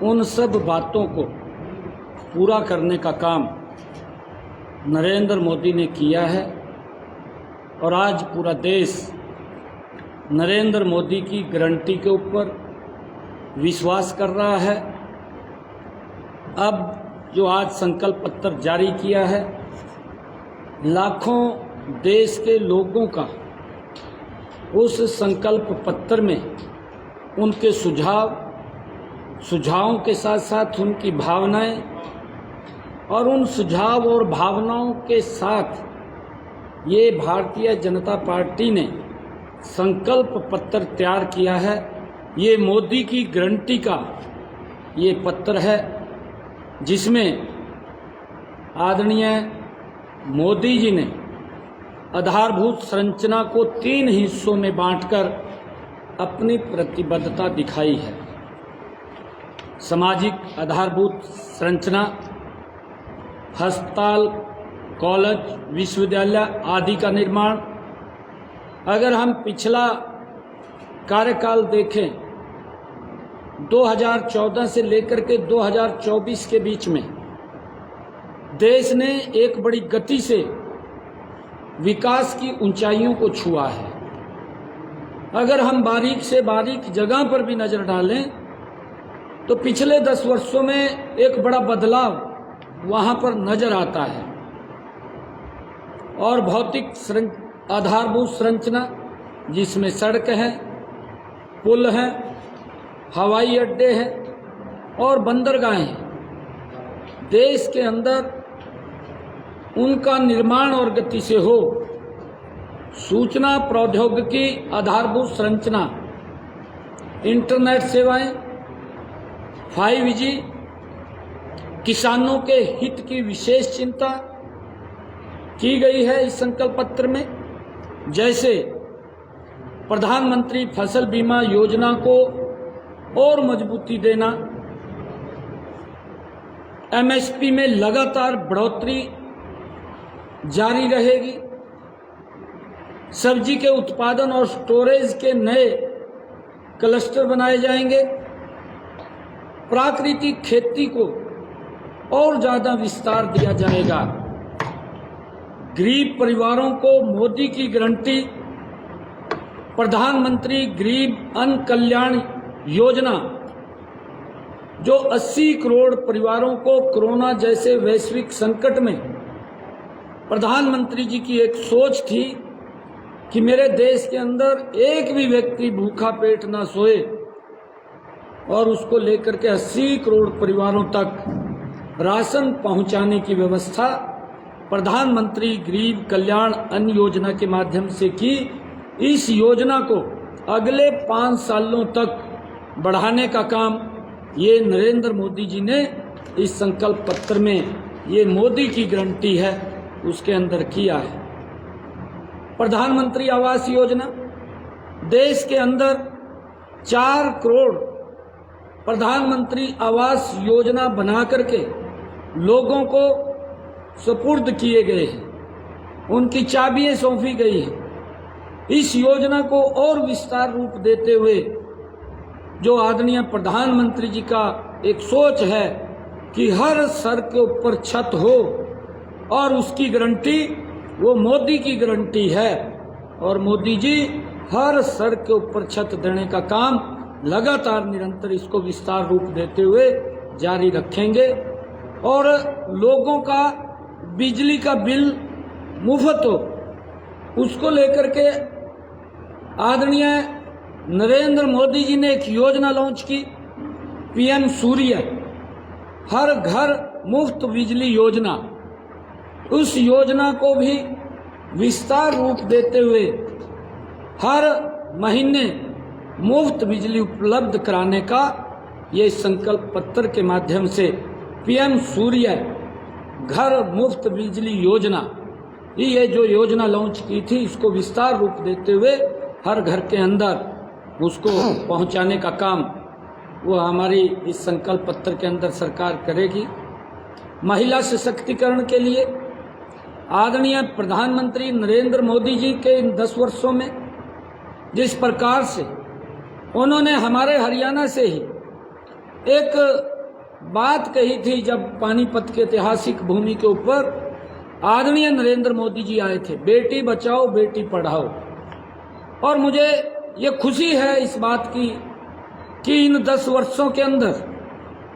उन सब बातों को पूरा करने का काम नरेंद्र मोदी ने किया है और आज पूरा देश नरेंद्र मोदी की गारंटी के ऊपर विश्वास कर रहा है। अब जो आज संकल्प पत्र जारी किया है, लाखों देश के लोगों का उस संकल्प पत्र में उनके सुझावों के साथ साथ उनकी भावनाएं और उन सुझाव और भावनाओं के साथ ये भारतीय जनता पार्टी ने संकल्प पत्र तैयार किया है। ये मोदी की गारंटी का ये पत्र है, जिसमें आदरणीय मोदी जी ने आधारभूत संरचना को 3 हिस्सों में बांटकर अपनी प्रतिबद्धता दिखाई है। सामाजिक आधारभूत संरचना, अस्पताल, कॉलेज, विश्वविद्यालय आदि का निर्माण। अगर हम पिछला कार्यकाल देखें, 2014 से लेकर के 2024 के बीच में देश ने एक बड़ी गति से विकास की ऊंचाइयों को छुआ है। अगर हम बारीक से बारीक जगह पर भी नजर डालें तो पिछले 10 वर्षों में एक बड़ा बदलाव वहां पर नजर आता है। और भौतिक आधारभूत संरचना, जिसमें सड़क है, पुल है, हवाई अड्डे हैं और बंदरगाहें हैं, देश के अंदर उनका निर्माण और गति से हो। सूचना प्रौद्योगिकी आधारभूत संरचना, इंटरनेट सेवाएं, 5G, किसानों के हित की विशेष चिंता की गई है इस संकल्प पत्र में। जैसे प्रधानमंत्री फसल बीमा योजना को और मजबूती देना, MSP में लगातार बढ़ोतरी जारी रहेगी, सब्जी के उत्पादन और स्टोरेज के नए क्लस्टर बनाए जाएंगे, प्राकृतिक खेती को और ज्यादा विस्तार दिया जाएगा, गरीब परिवारों को मोदी की गारंटी प्रधानमंत्री गरीब अन्न कल्याण योजना, जो 80 करोड़ परिवारों को कोरोना जैसे वैश्विक संकट में प्रधानमंत्री जी की एक सोच थी कि मेरे देश के अंदर एक भी व्यक्ति भूखा पेट ना सोए, और उसको लेकर के 80 करोड़ परिवारों तक राशन पहुंचाने की व्यवस्था प्रधानमंत्री गरीब कल्याण अन्न योजना के माध्यम से की। इस योजना को अगले 5 सालों तक बढ़ाने का काम ये नरेंद्र मोदी जी ने इस संकल्प पत्र में, ये मोदी की गारंटी है, उसके अंदर किया है। प्रधानमंत्री आवास योजना, देश के अंदर 4 करोड़ प्रधानमंत्री आवास योजना बना करके लोगों को सुपुर्द किए गए हैं, उनकी चाबियां सौंपी गई हैं। इस योजना को और विस्तार रूप देते हुए जो आदरणीय प्रधानमंत्री जी का एक सोच है कि हर सर के ऊपर छत हो, और उसकी गारंटी वो मोदी की गारंटी है, और मोदी जी हर सर के ऊपर छत देने का काम लगातार निरंतर इसको विस्तार रूप देते हुए जारी रखेंगे। और लोगों का बिजली का बिल मुफ्त हो, उसको लेकर के आदरणीय नरेंद्र मोदी जी ने एक योजना लॉन्च की, PM सूर्य, हर घर मुफ्त बिजली योजना। उस योजना को भी विस्तार रूप देते हुए हर महीने मुफ्त बिजली उपलब्ध कराने का ये संकल्प पत्र के माध्यम से PM सूर्य घर मुफ्त बिजली योजना, ये जो योजना लॉन्च की थी, इसको विस्तार रूप देते हुए हर घर के अंदर उसको पहुंचाने का काम वो हमारी इस संकल्प पत्र के अंदर सरकार करेगी। महिला सशक्तिकरण के लिए आदरणीय प्रधानमंत्री नरेंद्र मोदी जी के इन 10 वर्षों में जिस प्रकार से उन्होंने हमारे हरियाणा से ही एक बात कही थी जब पानीपत के ऐतिहासिक भूमि के ऊपर आदरणीय नरेंद्र मोदी जी आए थे, बेटी बचाओ बेटी पढ़ाओ। और मुझे ये खुशी है इस बात की कि इन 10 वर्षों के अंदर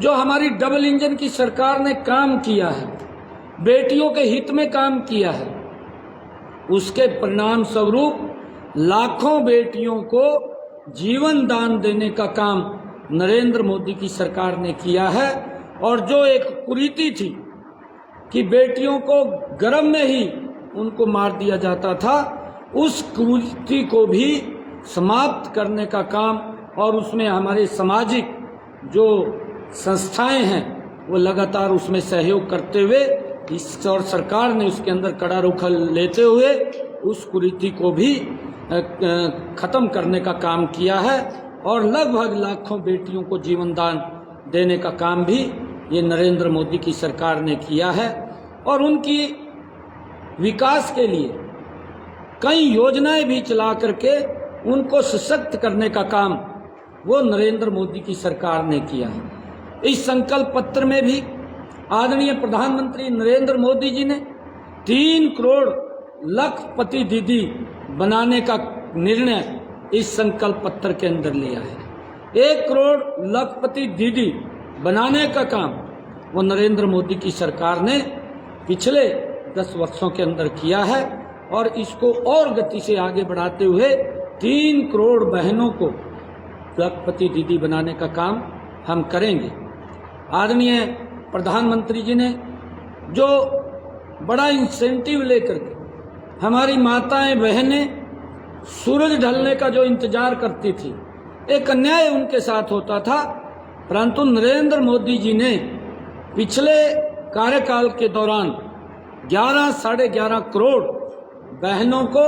जो हमारी डबल इंजन की सरकार ने काम किया है, बेटियों के हित में काम किया है, उसके परिणाम स्वरूप लाखों बेटियों को जीवन दान देने का काम नरेंद्र मोदी की सरकार ने किया है। और जो एक कुरीति थी कि बेटियों को गर्भ में ही उनको मार दिया जाता था, उस कुरीति को भी समाप्त करने का काम, और उसमें हमारे सामाजिक जो संस्थाएं हैं वो लगातार उसमें सहयोग करते हुए इस और सरकार ने उसके अंदर कड़ा रुख लेते हुए उस कुरीति को भी खत्म करने का काम किया है। और लगभग लाखों बेटियों को जीवन दान देने का काम भी ये नरेंद्र मोदी की सरकार ने किया है। और उनकी विकास के लिए कई योजनाएं भी चला करके उनको सशक्त करने का काम वो नरेंद्र मोदी की सरकार ने किया है। इस संकल्प पत्र में भी आदरणीय प्रधानमंत्री नरेंद्र मोदी जी ने 3 करोड़ लखपति दीदी बनाने का निर्णय इस संकल्प पत्र के अंदर लिया है। 1 करोड़ लखपति दीदी बनाने का काम वो नरेंद्र मोदी की सरकार ने पिछले 10 वर्षों के अंदर किया है। और इसको और गति से आगे बढ़ाते हुए 3 करोड़ बहनों को लखपति दीदी बनाने का काम हम करेंगे। आदरणीय प्रधानमंत्री जी ने जो बड़ा इंसेंटिव लेकर के हमारी माताएं बहनें सूरज ढलने का जो इंतजार करती थी, एक अन्याय उनके साथ होता था, परंतु नरेंद्र मोदी जी ने पिछले कार्यकाल के दौरान 11-11.5 करोड़ बहनों को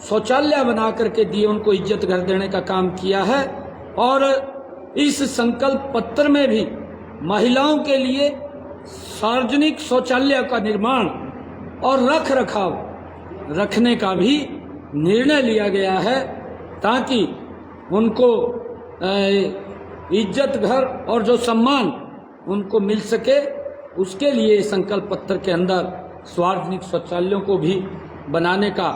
शौचालय बना करके दिए, उनको इज्जत घर देने का काम किया है। और इस संकल्प पत्र में भी महिलाओं के लिए सार्वजनिक शौचालय का निर्माण और रख रखाव रखने का भी निर्णय लिया गया है, ताकि उनको इज्जत घर और जो सम्मान उनको मिल सके। उसके लिए संकल्प पत्र के अंदर सार्वजनिक शौचालयों को भी बनाने का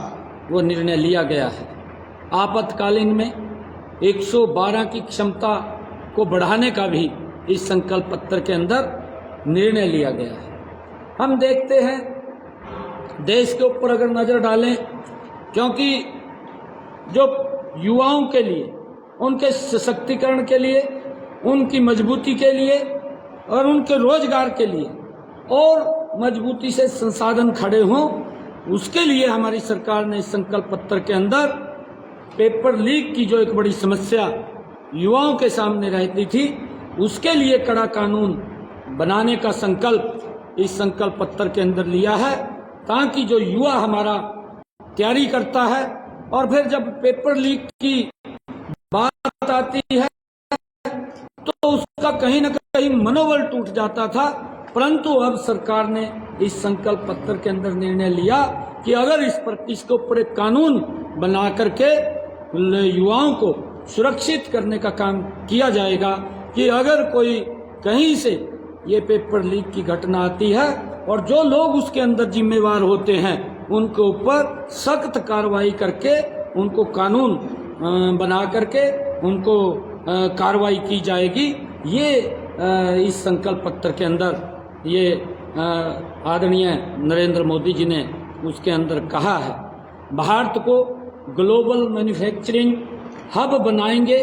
वो निर्णय लिया गया है। आपातकालीन में 112 की क्षमता को बढ़ाने का भी इस संकल्प पत्र के अंदर निर्णय लिया गया है। हम देखते हैं देश के ऊपर अगर नज़र डालें, क्योंकि जो युवाओं के लिए, उनके सशक्तिकरण के लिए, उनकी मजबूती के लिए और उनके रोजगार के लिए और मजबूती से संसाधन खड़े हों, उसके लिए हमारी सरकार ने इस संकल्प पत्र के अंदर पेपर लीक की जो एक बड़ी समस्या युवाओं के सामने रहती थी, उसके लिए कड़ा कानून बनाने का संकल्प इस संकल्प पत्र के अंदर लिया है, ताकि जो युवा हमारा तैयारी करता है और फिर जब पेपर लीक की बात आती है तो उसका कहीं ना कहीं मनोबल टूट जाता था। परंतु अब सरकार ने इस संकल्प पत्र के अंदर निर्णय लिया कि अगर इसके ऊपर एक कानून बना करके युवाओं को सुरक्षित करने का काम किया जाएगा कि अगर कोई कहीं से ये पेपर लीक की घटना आती है और जो लोग उसके अंदर जिम्मेवार होते हैं उनके ऊपर सख्त कार्रवाई करके उनको कानून बना करके उनको कार्रवाई की जाएगी। ये इस संकल्प पत्र के अंदर ये आदरणीय नरेंद्र मोदी जी ने उसके अंदर कहा है। भारत को ग्लोबल मैन्युफैक्चरिंग हब बनाएंगे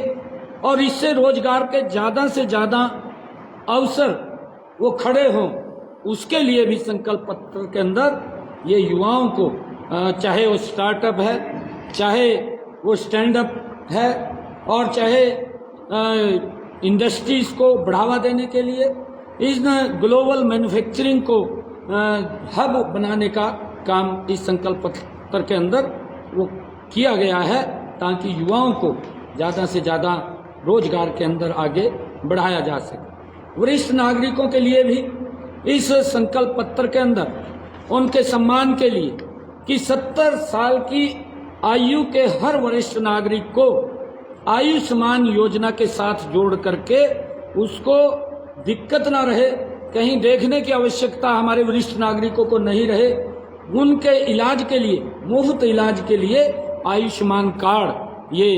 और इससे रोजगार के ज़्यादा से ज़्यादा अवसर वो खड़े हों, उसके लिए भी संकल्प पत्र के अंदर ये युवाओं को चाहे वो स्टार्टअप है, चाहे वो स्टैंड अप है और चाहे इंडस्ट्रीज को बढ़ावा देने के लिए इस ग्लोबल मैन्युफैक्चरिंग को हब बनाने का काम इस संकल्प पत्र के अंदर वो किया गया है, ताकि युवाओं को ज़्यादा से ज़्यादा रोजगार के अंदर आगे बढ़ाया जा सके। वरिष्ठ नागरिकों के लिए भी इस संकल्प पत्र के अंदर उनके सम्मान के लिए कि 70 साल की आयु के हर वरिष्ठ नागरिक को आयुष्मान योजना के साथ जोड़ करके उसको दिक्कत ना रहे, कहीं देखने की आवश्यकता हमारे वरिष्ठ नागरिकों को नहीं रहे, उनके इलाज के लिए, मुफ्त इलाज के लिए आयुष्मान कार्ड ये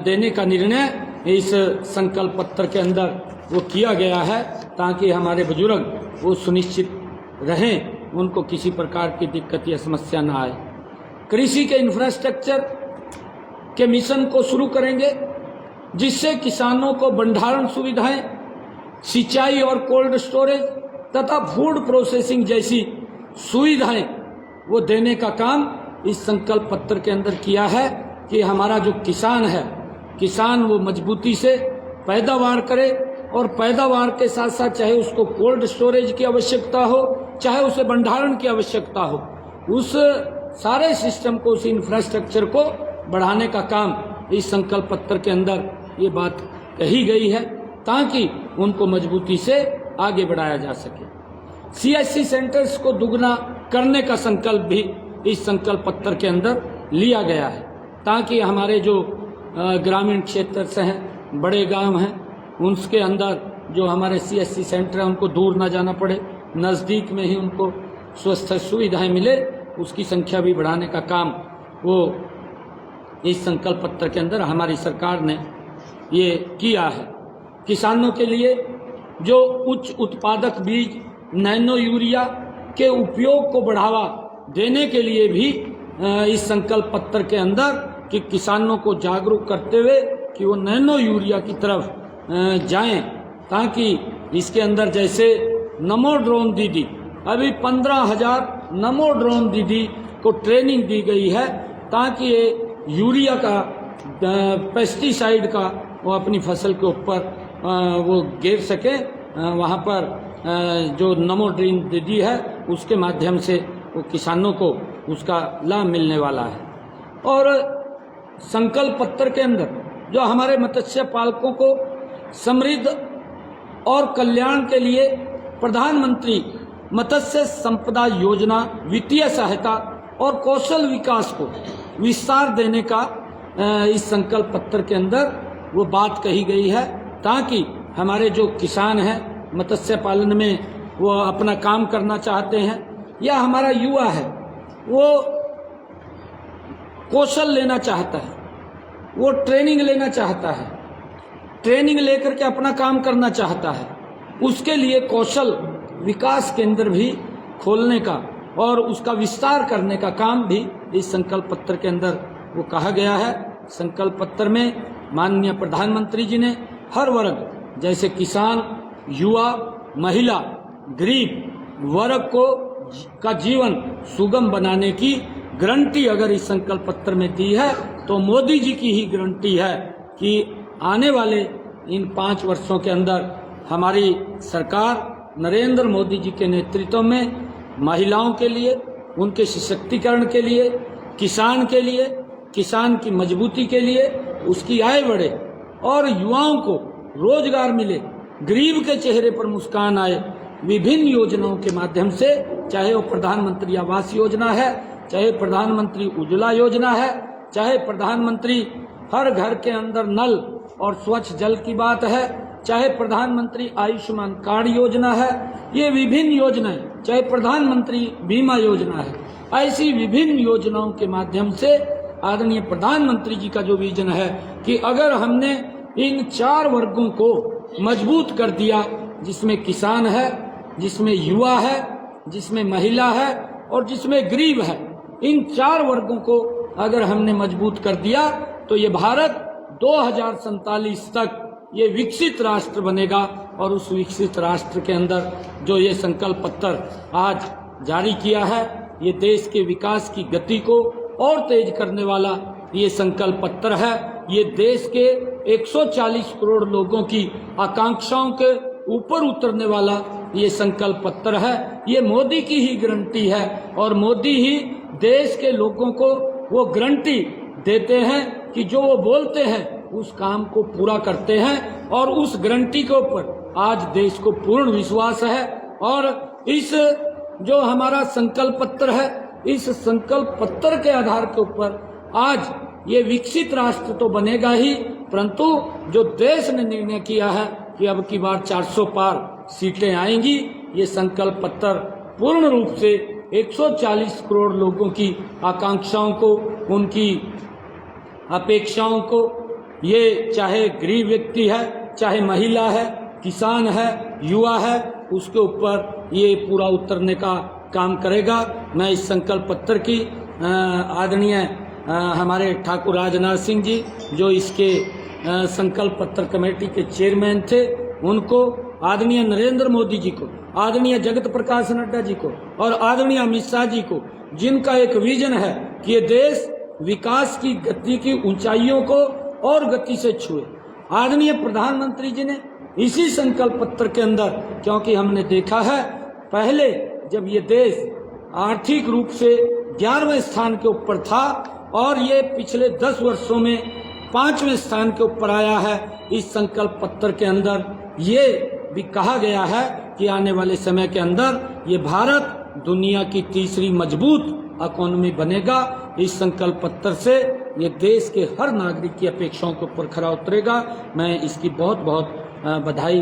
देने का निर्णय इस संकल्प पत्र के अंदर वो किया गया है, ताकि हमारे बुजुर्ग वो सुनिश्चित रहें, उनको किसी प्रकार की दिक्कत या समस्या ना आए। कृषि के इंफ्रास्ट्रक्चर के मिशन को शुरू करेंगे, जिससे किसानों को भंडारण सुविधाएं, सिंचाई और कोल्ड स्टोरेज तथा फूड प्रोसेसिंग जैसी सुविधाएं वो देने का काम इस संकल्प पत्र के अंदर किया है, कि हमारा जो किसान है, किसान वो मजबूती से पैदावार करे, और पैदावार के साथ साथ चाहे उसको कोल्ड स्टोरेज की आवश्यकता हो, चाहे उसे भंडारण की आवश्यकता हो, उस सारे सिस्टम को, उस इंफ्रास्ट्रक्चर को बढ़ाने का काम इस संकल्प पत्र के अंदर ये बात कही गई है, ताकि उनको मजबूती से आगे बढ़ाया जा सके। CSC सेंटर्स को दुगना करने का संकल्प भी इस संकल्प पत्र के अंदर लिया गया है, ताकि हमारे जो ग्रामीण क्षेत्र से हैं, बड़े गांव हैं, उसके अंदर जो हमारे CSC सेंटर हैं उनको दूर ना जाना पड़े, नज़दीक में ही उनको स्वास्थ्य सुविधाएं मिले, उसकी संख्या भी बढ़ाने का काम वो इस संकल्प पत्र के अंदर हमारी सरकार ने ये किया है। किसानों के लिए जो उच्च उत्पादक बीज, नैनो यूरिया के उपयोग को बढ़ावा देने के लिए भी इस संकल्प पत्र के अंदर कि किसानों को जागरूक करते हुए कि वो नैनो यूरिया की तरफ जाएं, ताकि इसके अंदर जैसे नमो ड्रोन दीदी, अभी 15,000 नमो ड्रोन दीदी को ट्रेनिंग दी गई है, ताकि ये यूरिया का, पेस्टिसाइड का वो अपनी फसल के ऊपर वो गिर सके। वहाँ पर जो नमो ड्रोन दीदी है उसके माध्यम से वो किसानों को उसका लाभ मिलने वाला है। और संकल्प पत्र के अंदर जो हमारे मत्स्य पालकों को समृद्ध और कल्याण के लिए प्रधानमंत्री मत्स्य संपदा योजना, वित्तीय सहायता और कौशल विकास को विस्तार देने का इस संकल्प पत्र के अंदर वो बात कही गई है, ताकि हमारे जो किसान हैं, मत्स्य पालन में वो अपना काम करना चाहते हैं, या हमारा युवा है वो कौशल लेना चाहता है, वो ट्रेनिंग लेना चाहता है, ट्रेनिंग लेकर के अपना काम करना चाहता है, उसके लिए कौशल विकास केंद्र भी खोलने का और उसका विस्तार करने का काम भी इस संकल्प पत्र के अंदर वो कहा गया है। संकल्प पत्र में माननीय प्रधानमंत्री जी ने हर वर्ग, जैसे किसान, युवा, महिला, गरीब वर्ग को का जीवन सुगम बनाने की गारंटी अगर इस संकल्प पत्र में दी है, तो मोदी जी की ही गारंटी है कि आने वाले इन 5 वर्षों के अंदर हमारी सरकार नरेंद्र मोदी जी के नेतृत्व में महिलाओं के लिए, उनके सशक्तिकरण के लिए, किसान के लिए, किसान की मजबूती के लिए, उसकी आय बढ़े और युवाओं को रोजगार मिले, गरीब के चेहरे पर मुस्कान आए, विभिन्न योजनाओं के माध्यम से, चाहे वो प्रधानमंत्री आवास योजना है, चाहे प्रधानमंत्री उज्ज्वला योजना है, चाहे प्रधानमंत्री हर घर के अंदर नल और स्वच्छ जल की बात है, चाहे प्रधानमंत्री आयुष्मान कार्ड योजना है, ये विभिन्न योजनाएं, चाहे प्रधानमंत्री बीमा योजना है, ऐसी विभिन्न योजनाओं के माध्यम से आदरणीय प्रधानमंत्री जी का जो विजन है कि अगर हमने इन 4 वर्गों को मजबूत कर दिया, जिसमें किसान है, जिसमें युवा है, जिसमें महिला है और जिसमें गरीब है, इन 4 वर्गों को अगर हमने मजबूत कर दिया तो ये भारत 2047 तक ये विकसित राष्ट्र बनेगा। और उस विकसित राष्ट्र के अंदर जो ये संकल्प पत्र आज जारी किया है, ये देश के विकास की गति को और तेज करने वाला ये संकल्प पत्र है। ये देश के 140 करोड़ लोगों की आकांक्षाओं के ऊपर उतरने वाला ये संकल्प पत्र है। ये मोदी की ही गारंटी है और मोदी ही देश के लोगों को वो गारंटी देते हैं कि जो वो बोलते हैं उस काम को पूरा करते हैं। और उस गारंटी के ऊपर आज देश को पूर्ण विश्वास है। और इस जो हमारा संकल्प पत्र है, इस संकल्प पत्र के आधार के ऊपर आज ये विकसित राष्ट्र तो बनेगा ही, परंतु जो देश ने निर्णय किया है कि अब की बार 400 पार सीटें आएंगी। ये संकल्प पत्र पूर्ण रूप से 140 करोड़ लोगों की आकांक्षाओं को, उनकी अपेक्षाओं को, ये चाहे गरीब व्यक्ति है, चाहे महिला है, किसान है, युवा है, उसके ऊपर ये पूरा उतरने का काम करेगा। मैं इस संकल्प पत्र की आदरणीय हमारे ठाकुर राजनाथ सिंह जी, जो इसके संकल्प पत्र कमेटी के चेयरमैन थे, उनको, आदरणीय नरेंद्र मोदी जी को, आदरणीय जगत प्रकाश नड्डा जी को और आदरणीय अमित शाह जी को, जिनका एक विजन है कि ये देश विकास की गति की ऊंचाइयों को और गति से छुए। आदरणीय प्रधानमंत्री जी ने इसी संकल्प पत्र के अंदर, क्योंकि हमने देखा है पहले जब ये देश आर्थिक रूप से 11वें स्थान के ऊपर था और ये पिछले 10 वर्षों में 5वें स्थान के ऊपर आया है। इस संकल्प पत्र के अंदर ये भी कहा गया है कि आने वाले समय के अंदर ये भारत दुनिया की तीसरी मजबूत इकोनॉमी बनेगा। इस संकल्प पत्र से ये देश के हर नागरिक की अपेक्षाओं के ऊपर खरा उतरेगा। मैं इसकी बहुत बहुत बधाई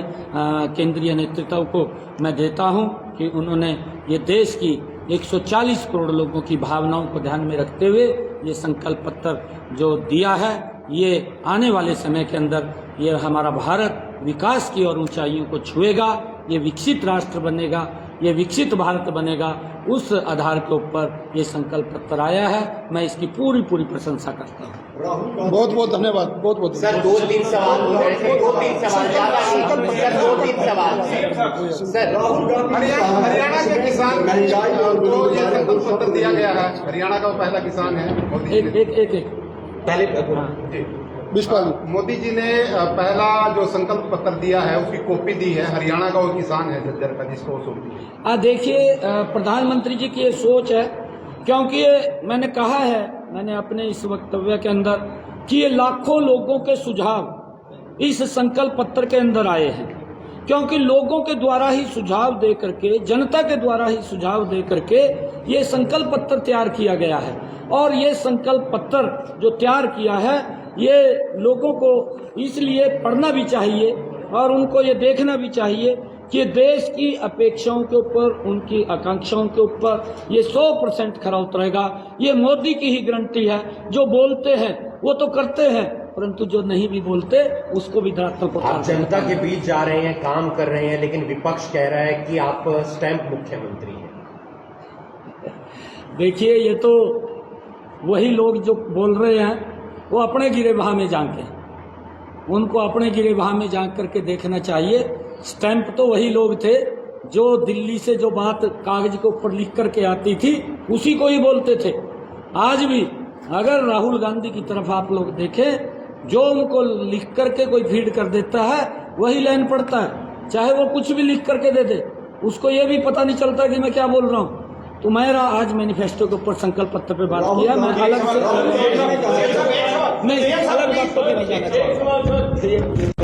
केंद्रीय नेतृत्व को मैं देता हूं कि उन्होंने ये देश की 140 करोड़ लोगों की भावनाओं को ध्यान में रखते हुए ये संकल्प पत्र जो दिया है, ये आने वाले समय के अंदर ये हमारा भारत विकास की और ऊंचाइयों को छुएगा, ये विकसित राष्ट्र बनेगा, ये विकसित भारत बनेगा। उस आधार के ऊपर ये संकल्प पत्र आया है। मैं इसकी पूरी प्रशंसा करता हूँ। बहुत बहुत धन्यवाद। बहुत बहुत सर, 2-3 सवाल सर, हरियाणा के किसान को ये संकल्प पत्र दिया गया है। हरियाणा का वो पहला किसान है। एक मोदी जी ने पहला जो संकल्प पत्र दिया है उसकी कॉपी दी है। हरियाणा का वो किसान है झज्जर का, जिसको सौंपी। देखिए, प्रधानमंत्री जी की ये सोच है, क्योंकि मैंने कहा है, मैंने अपने इस वक्तव्य के अंदर कि ये लाखों लोगों के सुझाव इस संकल्प पत्र के अंदर आए हैं, क्योंकि लोगों के द्वारा ही सुझाव दे करके, जनता के द्वारा ही सुझाव दे करके ये संकल्प पत्र तैयार किया गया है। और ये संकल्प पत्र जो तैयार किया है, ये लोगों को इसलिए पढ़ना भी चाहिए और उनको ये देखना भी चाहिए कि देश की अपेक्षाओं के ऊपर, उनकी आकांक्षाओं के ऊपर ये 100% खरा उतरेगा। ये मोदी की ही गारंटी है। जो बोलते हैं वो तो करते हैं, परंतु जो नहीं भी बोलते उसको भी धरातल पर आप जनता के बीच जा रहे हैं, काम कर रहे हैं, लेकिन विपक्ष कह रहा है कि आप स्टैंप मुख्यमंत्री हैं। देखिए, ये तो वही लोग जो बोल रहे हैं वो अपने गिरे बहा में झांके, उनको अपने गिरे बहा में झांक करके देखना चाहिए। स्टैंप तो वही लोग थे जो दिल्ली से जो बात कागज के ऊपर लिख करके आती थी उसी को ही बोलते थे। आज भी अगर राहुल गांधी की तरफ आप लोग देखें, जो उनको लिख करके कोई फीड कर देता है वही लाइन पड़ता है, चाहे वो कुछ भी लिख करके दे दे, उसको ये भी पता नहीं चलता कि मैं क्या बोल रहा हूँ। तो मेरा आज मैनिफेस्टो के ऊपर संकल्प पत्र पे बात किया। मैं अलग बातों पे नहीं जाना चाहता।